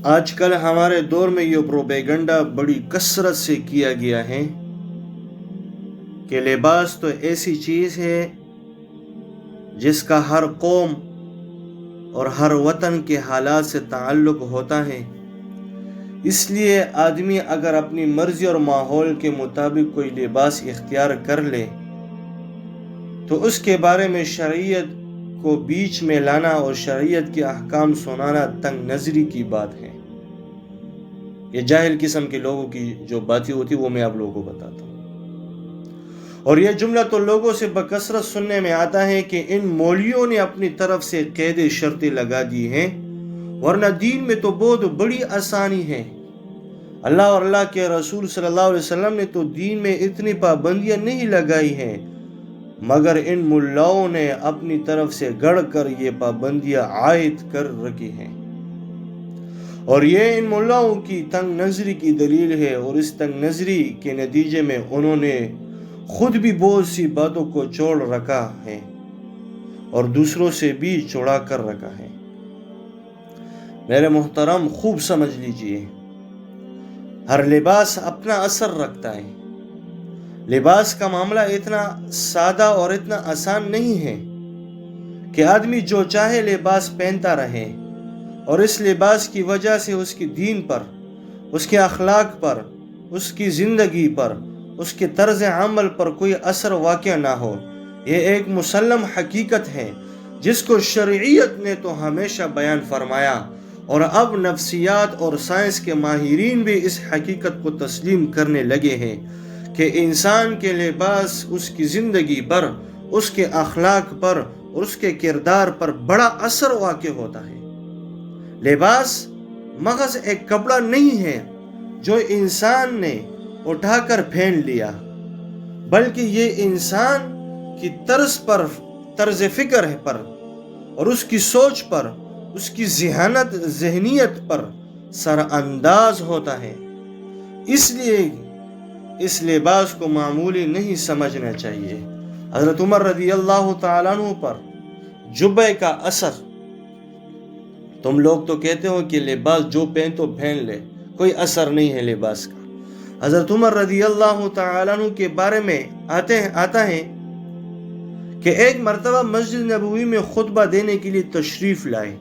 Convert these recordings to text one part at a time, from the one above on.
آج کل ہمارے دور میں یہ پروپیگنڈا بڑی کثرت سے کیا گیا ہے کہ لباس تو ایسی چیز ہے جس کا ہر قوم اور ہر وطن کے حالات سے تعلق ہوتا ہے. اس لیے آدمی اگر اپنی مرضی اور ماحول کے مطابق کوئی لباس اختیار کر لے تو اس کے بارے میں شریعت کو بیچ میں لانا اور شریعت کے احکام سنانا تنگ نظری کی بات ہے. یہ جاہل قسم کے لوگوں کی جو باتیں ہوتی وہ میں آپ لوگوں کو بتاتا ہوں. اور یہ جملہ تو لوگوں سے بکثرت سننے میں آتا ہے کہ ان مولویوں نے اپنی طرف سے قید شرطیں لگا دی ہیں، ورنہ دین میں تو بہت بڑی آسانی ہے. اللہ اور اللہ کے رسول صلی اللہ علیہ وسلم نے تو دین میں اتنی پابندیاں نہیں لگائی ہیں، مگر ان ملاؤں نے اپنی طرف سے گڑھ کر یہ پابندیاں عائد کر رکھی ہیں. اور یہ ان ملاؤں کی تنگ نظری کی دلیل ہے، اور اس تنگ نظری کے نتیجے میں انہوں نے خود بھی بہت سی باتوں کو چھوڑ رکھا ہے اور دوسروں سے بھی چھڑا کر رکھا ہے. میرے محترم خوب سمجھ لیجئے، ہر لباس اپنا اثر رکھتا ہے. لباس کا معاملہ اتنا سادہ اور اتنا آسان نہیں ہے کہ آدمی جو چاہے لباس پہنتا رہے اور اس لباس کی وجہ سے اس کی دین پر، اس کے اخلاق پر، اس کی زندگی پر، اس کے طرز عمل پر کوئی اثر واقع نہ ہو. یہ ایک مسلم حقیقت ہے جس کو شرعیت نے تو ہمیشہ بیان فرمایا، اور اب نفسیات اور سائنس کے ماہرین بھی اس حقیقت کو تسلیم کرنے لگے ہیں کہ انسان کے لباس اس کی زندگی پر، اس کے اخلاق پر اور اس کے کردار پر بڑا اثر واقع ہوتا ہے. لباس محض ایک کپڑا نہیں ہے جو انسان نے اٹھا کر پہن لیا، بلکہ یہ انسان کی طرز فکر پر اور اس کی سوچ پر، اس کی ذہنیت پر سر انداز ہوتا ہے. اس لیے اس لباس کو معمولی نہیں سمجھنا چاہیے. حضرت عمر رضی اللہ تعالیٰ عنہ پر جبے کا اثر، تم لوگ تو کہتے ہو کہ لباس جو پہن تو پہن لے، کوئی اثر نہیں ہے لباس کا. حضرت عمر رضی اللہ تعالیٰ عنہ کے بارے میں آتا ہے کہ ایک مرتبہ مسجد نبوی میں خطبہ دینے کے لیے تشریف لائے.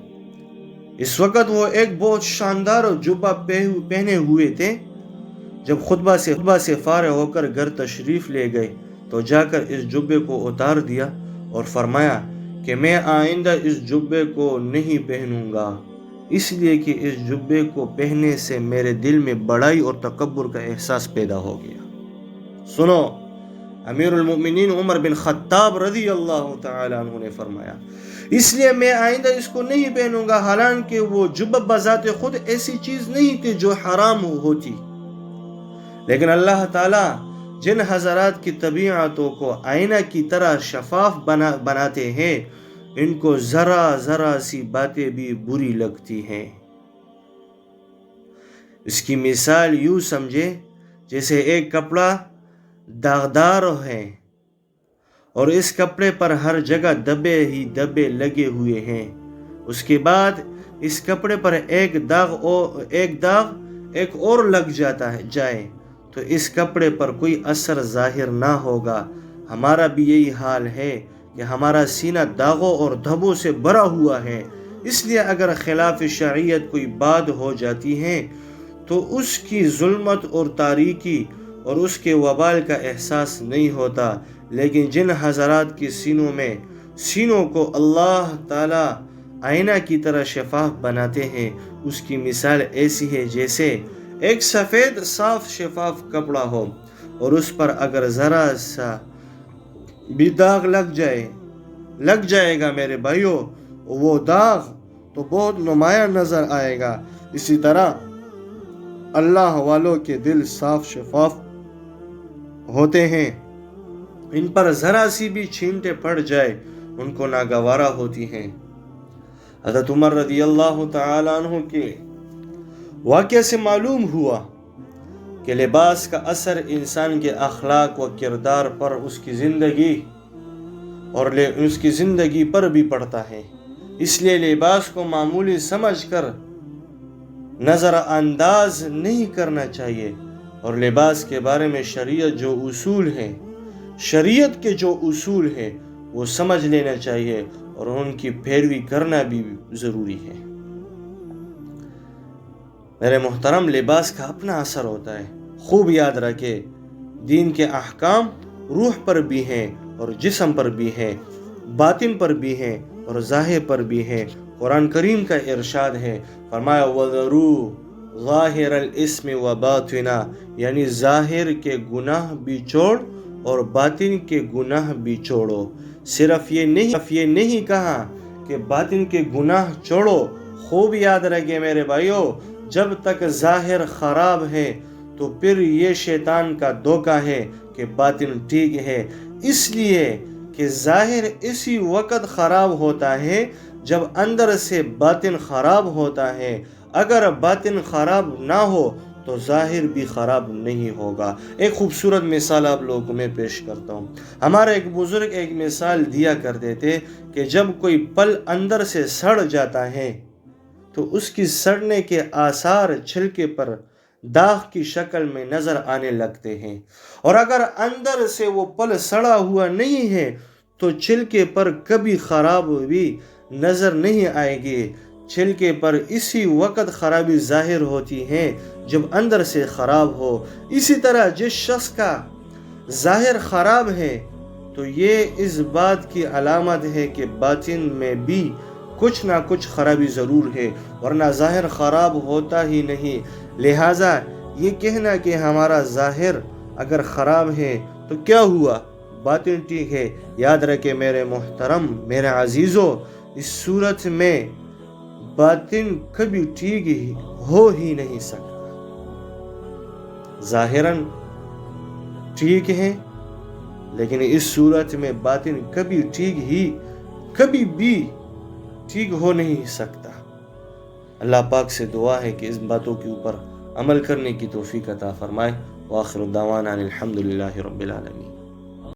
اس وقت وہ ایک بہت شاندار جبہ پہنے ہوئے تھے. جب خطبہ سے فارغ ہو کر گھر تشریف لے گئے تو جا کر اس جبے کو اتار دیا اور فرمایا کہ میں آئندہ اس جبے کو نہیں پہنوں گا، اس لیے کہ اس جبے کو پہننے سے میرے دل میں بڑائی اور تکبر کا احساس پیدا ہو گیا. سنو، امیر المؤمنین عمر بن خطاب رضی اللہ تعالی عنہ نے فرمایا، اس لیے میں آئندہ اس کو نہیں پہنوں گا، حالانکہ وہ جبہ بذات خود ایسی چیز نہیں تھی جو حرام ہوتی، لیکن اللہ تعالی جن حضرات کی طبیعتوں کو آئینہ کی طرح شفاف بناتے ہیں، ان کو ذرا سی باتیں بھی بری لگتی ہیں. اس کی مثال یوں سمجھے جیسے ایک کپڑا داغدار ہے اور اس کپڑے پر ہر جگہ دبے ہی دبے لگے ہوئے ہیں. اس کے بعد اس کپڑے پر ایک داغ اور لگ جائے تو اس کپڑے پر کوئی اثر ظاہر نہ ہوگا. ہمارا بھی یہی حال ہے کہ ہمارا سینہ داغوں اور دھبوں سے بھرا ہوا ہے، اس لیے اگر خلاف شریعت کوئی بات ہو جاتی ہے تو اس کی ظلمت اور تاریکی اور اس کے وبال کا احساس نہیں ہوتا. لیکن جن حضرات کے سینوں کو اللہ تعالی آئینہ کی طرح شفاف بناتے ہیں، اس کی مثال ایسی ہے جیسے ایک سفید صاف شفاف کپڑا ہو اور اس پر اگر ذرا سا بھی داغ لگ جائے گا میرے بھائیوں، وہ داغ تو بہت نمایاں نظر آئے گا. اسی طرح اللہ والوں کے دل صاف شفاف ہوتے ہیں، ان پر ذرا سی بھی چھینٹے پڑ جائے ان کو ناگوارہ ہوتی ہیں. حضرت عمر رضی اللہ تعالیٰ عنہ کے واقعے سے معلوم ہوا کہ لباس کا اثر انسان کے اخلاق و کردار پر، اس کی زندگی پر بھی پڑتا ہے. اس لیے لباس کو معمولی سمجھ کر نظر انداز نہیں کرنا چاہیے، اور لباس کے بارے میں شریعت کے جو اصول ہیں وہ سمجھ لینا چاہیے، اور ان کی پیروی کرنا بھی ضروری ہے۔ میرے محترم، لباس کا اپنا اثر ہوتا ہے، خوب یاد رکھے، دین کے احکام روح پر بھی ہیں اور جسم پر بھی ہیں، باطن پر بھی ہیں اور ظاہر پر بھی ہیں۔ قرآن کریم کا ارشاد ہے، فرمایا وَذَرُوا ظَاهِرَ الْإِثْمِ وَبَاطِنَهُ، یعنی ظاہر کے گناہ بھی چھوڑ اور باطن کے گناہ بھی چھوڑو۔ صرف یہ نہیں کہا کہ باطن کے گناہ چھوڑو، خوب یاد رکھے میرے بھائیو، جب تک ظاہر خراب ہے تو پھر یہ شیطان کا دھوکہ ہے کہ باطن ٹھیک ہے، اس لیے کہ ظاہر اسی وقت خراب ہوتا ہے جب اندر سے باطن خراب ہوتا ہے۔ اگر باطن خراب نہ ہو تو ظاہر بھی خراب نہیں ہوگا۔ ایک خوبصورت مثال آپ لوگوں کو میں پیش کرتا ہوں۔ ہمارے ایک بزرگ ایک مثال دیا کرتے تھے کہ جب کوئی پھل اندر سے سڑ جاتا ہے تو اس کی سڑنے کے آثار چھلکے پر داغ کی شکل میں نظر آنے لگتے ہیں، اور اگر اندر سے وہ پھل سڑا ہوا نہیں ہے تو چھلکے پر کبھی خراب بھی نظر نہیں آئے گی۔ چھلکے پر اسی وقت خرابی ظاہر ہوتی ہے جب اندر سے خراب ہو۔ اسی طرح جس شخص کا ظاہر خراب ہے تو یہ اس بات کی علامت ہے کہ باطن میں بھی کچھ نہ کچھ خرابی ضرور ہے، ورنہ ظاہر خراب ہوتا ہی نہیں۔ لہٰذا یہ کہنا کہ ہمارا ظاہر اگر خراب ہے تو کیا ہوا، باطن ٹھیک ہے، یاد رکھے میرے محترم، میرے عزیزو، اس صورت میں باطن کبھی ٹھیک ہو ہی نہیں سکتا۔ ظاہراً ٹھیک ہے لیکن اس صورت میں باطن کبھی بھی ٹھیک ہو نہیں سکتا۔ اللہ پاک سے دعا ہے کہ اس باتوں کے اوپر عمل کرنے کی توفیق عطا فرمائے۔ وآخر دعوانا الحمدللہ رب العالمین۔